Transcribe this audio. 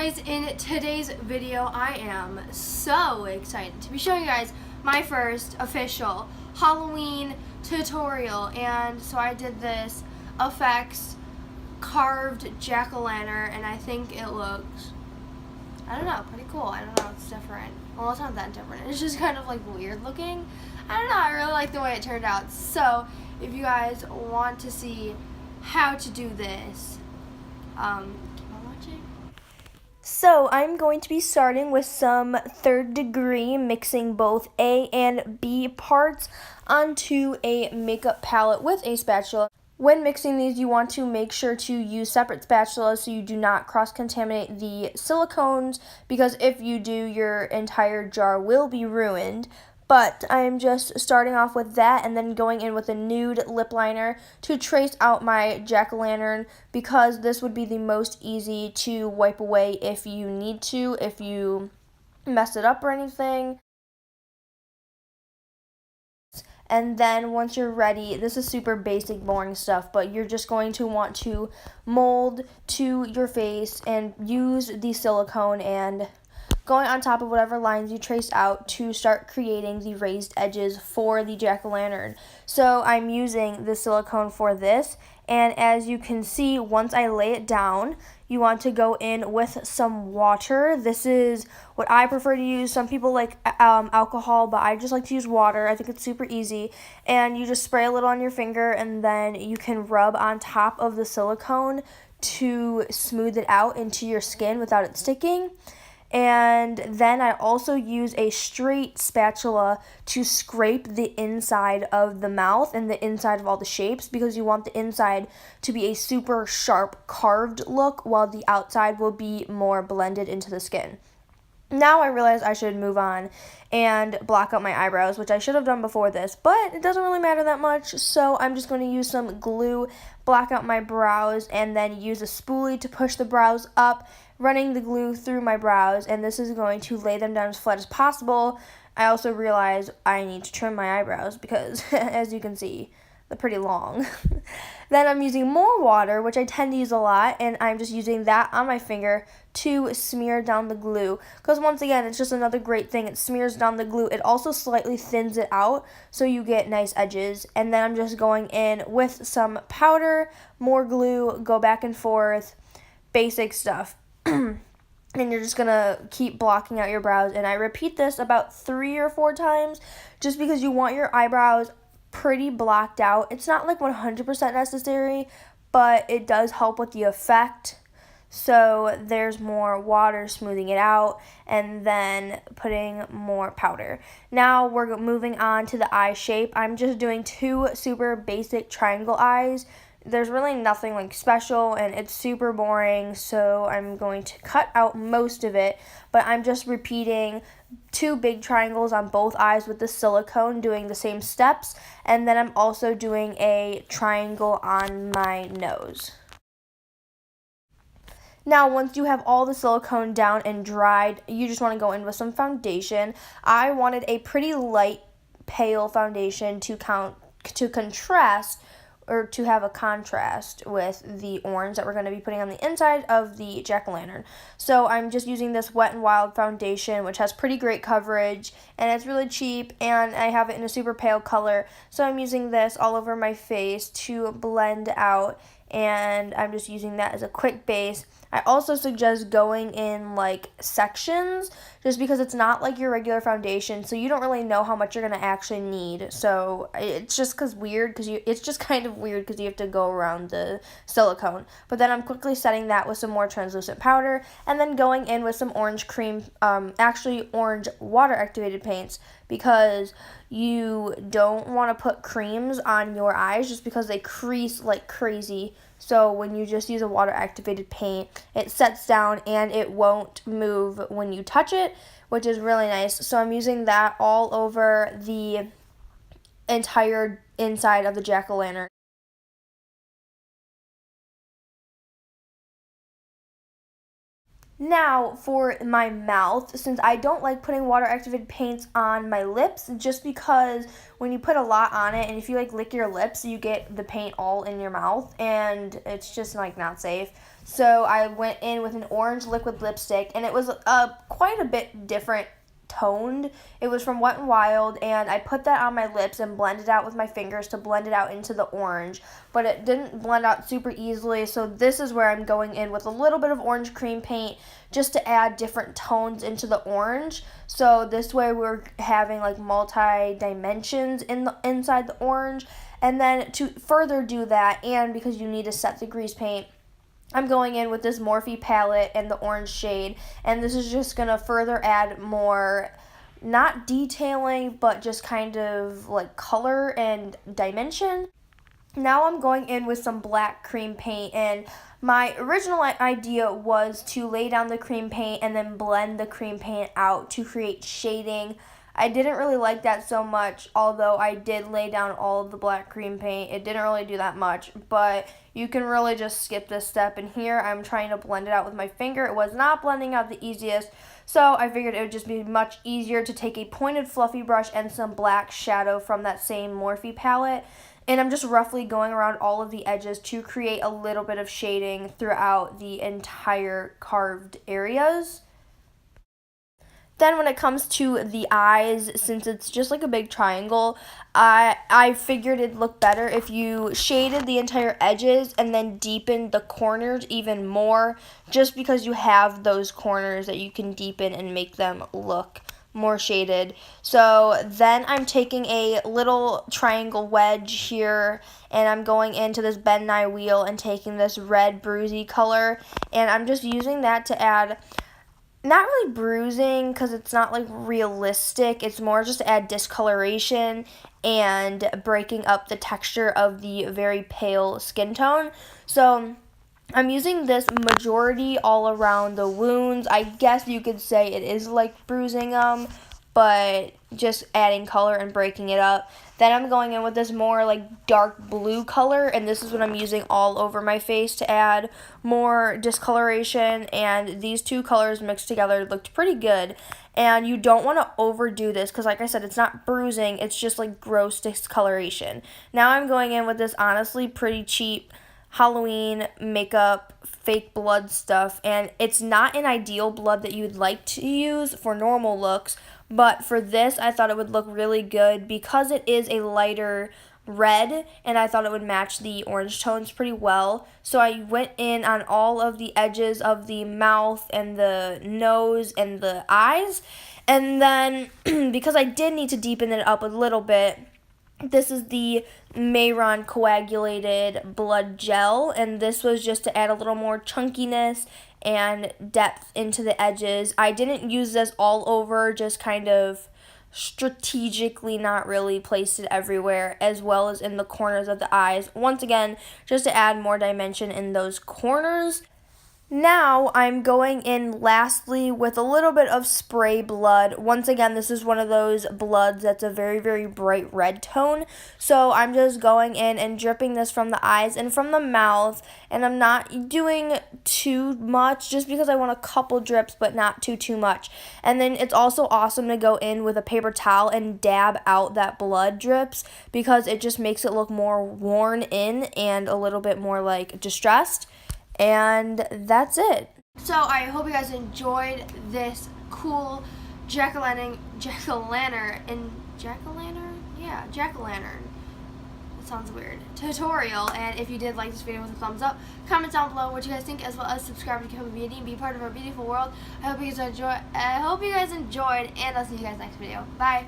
guys, in today's video I am so excited to be showing you guys my first official Halloween tutorial. And so I did this SFX carved jack-o'-lantern and I think it looks, I don't know, pretty cool. I don't know, it's different. Well, it's not that different. It's just kind of like weird looking. I don't know, I really like the way it turned out. So if you guys want to see how to do this, keep on watching. So I'm going to be starting with some 3rd degree, mixing both A and B parts onto a makeup palette with a spatula. When mixing these, you want to make sure to use separate spatulas so you do not cross-contaminate the silicones, because if you do, your entire jar will be ruined. But I'm just starting off with that and then going in with a nude lip liner to trace out my jack-o'-lantern, because this would be the most easy to wipe away if you need to, if you mess it up or anything. And then once you're ready, this is super basic, boring stuff, but you're just going to want to mold to your face and use the silicone and going on top of whatever lines you traced out to start creating the raised edges for the jack-o'-lantern. So I'm using the silicone for this, and as you can see, once I lay it down, you want to go in with some water. This is what I prefer to use. Some people like alcohol, but I just like to use water. I think it's super easy. And you just spray a little on your finger, and then you can rub on top of the silicone to smooth it out into your skin without it sticking. And then I also use a straight spatula to scrape the inside of the mouth and the inside of all the shapes, because you want the inside to be a super sharp carved look while the outside will be more blended into the skin. Now I realize I should move on and block out my eyebrows, which I should have done before this, but it doesn't really matter that much, so I'm just going to use some glue, block out my brows, and then use a spoolie to push the brows up, running the glue through my brows, and this is going to lay them down as flat as possible. I also realize I need to trim my eyebrows because, as you can see, they're pretty long. Then I'm using more water, which I tend to use a lot, and I'm just using that on my finger to smear down the glue, because once again, it's just another great thing. It smears down the glue. It also slightly thins it out so you get nice edges. And then I'm just going in with some powder, more glue, go back and forth, basic stuff. And you're just gonna keep blocking out your brows, and I repeat this about 3 or 4 times just because you want your eyebrows pretty blocked out. It's not like 100% necessary, but it does help with the effect. So there's more water smoothing it out, and then putting more powder. Now we're moving on to the eye shape. I'm just doing 2 super basic triangle eyes. There's really nothing like special, and it's super boring, so I'm going to cut out most of it, but I'm just repeating 2 big triangles on both eyes with the silicone, doing the same steps, and then I'm also doing a triangle on my nose. Now, once you have all the silicone down and dried, you just want to go in with some foundation. I wanted a pretty light, pale foundation to contrast, or to have a contrast with the orange that we're going to be putting on the inside of the jack-o'-lantern. So I'm just using this Wet n Wild foundation, which has pretty great coverage, and it's really cheap, and I have it in a super pale color. So I'm using this all over my face to blend out, and I'm just using that as a quick base. I also suggest going in like sections, just because it's not like your regular foundation, so you don't really know how much you're going to actually need. So it's just it's just kind of weird because you have to go around the silicone. But then I'm quickly setting that with some more translucent powder, and then going in with some orange cream, actually orange water activated paints, because you don't want to put creams on your eyes just because they crease like crazy. So when you just use a water activated paint, it sets down and it won't move when you touch it, which is really nice. So I'm using that all over the entire inside of the jack-o'-lantern. Now, for my mouth, since I don't like putting water-activated paints on my lips, just because when you put a lot on it, and if you, like, lick your lips, you get the paint all in your mouth, and it's just, like, not safe. So I went in with an orange liquid lipstick, and it was quite a bit different toned. It was from Wet n Wild, and I put that on my lips and blended out with my fingers to blend it out into the orange, but it didn't blend out super easily, so this is where I'm going in with a little bit of orange cream paint just to add different tones into the orange. So this way we're having like multi-dimensions inside the orange. And then to further do that, and because you need to set the grease paint, I'm going in with this Morphe palette and the orange shade, and this is just going to further add more, not detailing, but just kind of like color and dimension. Now I'm going in with some black cream paint, and my original idea was to lay down the cream paint and then blend the cream paint out to create shading. I didn't really like that so much, although I did lay down all of the black cream paint. It didn't really do that much, but you can really just skip this step. And here I'm trying to blend it out with my finger. It was not blending out the easiest, so I figured it would just be much easier to take a pointed fluffy brush and some black shadow from that same Morphe palette. And I'm just roughly going around all of the edges to create a little bit of shading throughout the entire carved areas. Then when it comes to the eyes, since it's just like a big triangle, I figured it'd look better if you shaded the entire edges and then deepened the corners even more, just because you have those corners that you can deepen and make them look more shaded. So then I'm taking a little triangle wedge here, and I'm going into this bend nye wheel and taking this red bruisey color, and I'm just using that to add, not really bruising because it's not like realistic, it's more just to add discoloration and breaking up the texture of the very pale skin tone. So I'm using this majority all around the wounds. I guess you could say it is like bruising them, but just adding color and breaking it up. Then I'm going in with this more like dark blue color, and this is what I'm using all over my face to add more discoloration, and these two colors mixed together looked pretty good. And you don't want to overdo this because, like I said, it's not bruising, it's just like gross discoloration. Now I'm going in with this honestly pretty cheap Halloween makeup fake blood stuff, and it's not an ideal blood that you'd like to use for normal looks, but for this I thought it would look really good because it is a lighter red, and I thought it would match the orange tones pretty well. So I went in on all of the edges of the mouth and the nose and the eyes, and then because I did need to deepen it up a little bit, this is the Mehron coagulated blood gel, and this was just to add a little more chunkiness and depth into the edges. I didn't use this all over, just kind of strategically, not really placed it everywhere, as well as in the corners of the eyes. Once again, just to add more dimension in those corners. Now I'm going in lastly with a little bit of spray blood. Once again, this is one of those bloods that's a very, very bright red tone. So I'm just going in and dripping this from the eyes and from the mouth. And I'm not doing too much just because I want a couple drips, but not too much. And then it's also awesome to go in with a paper towel and dab out that blood drips because it just makes it look more worn in and a little bit more like distressed. And that's it. So I hope you guys enjoyed this cool jack-o'-lantern, that sounds weird, tutorial. And if you did like this video with a thumbs up, comment down below what you guys think, as well as subscribe to become a beauty and be part of our beautiful world. I hope you guys enjoyed, and I'll see you guys next video. Bye.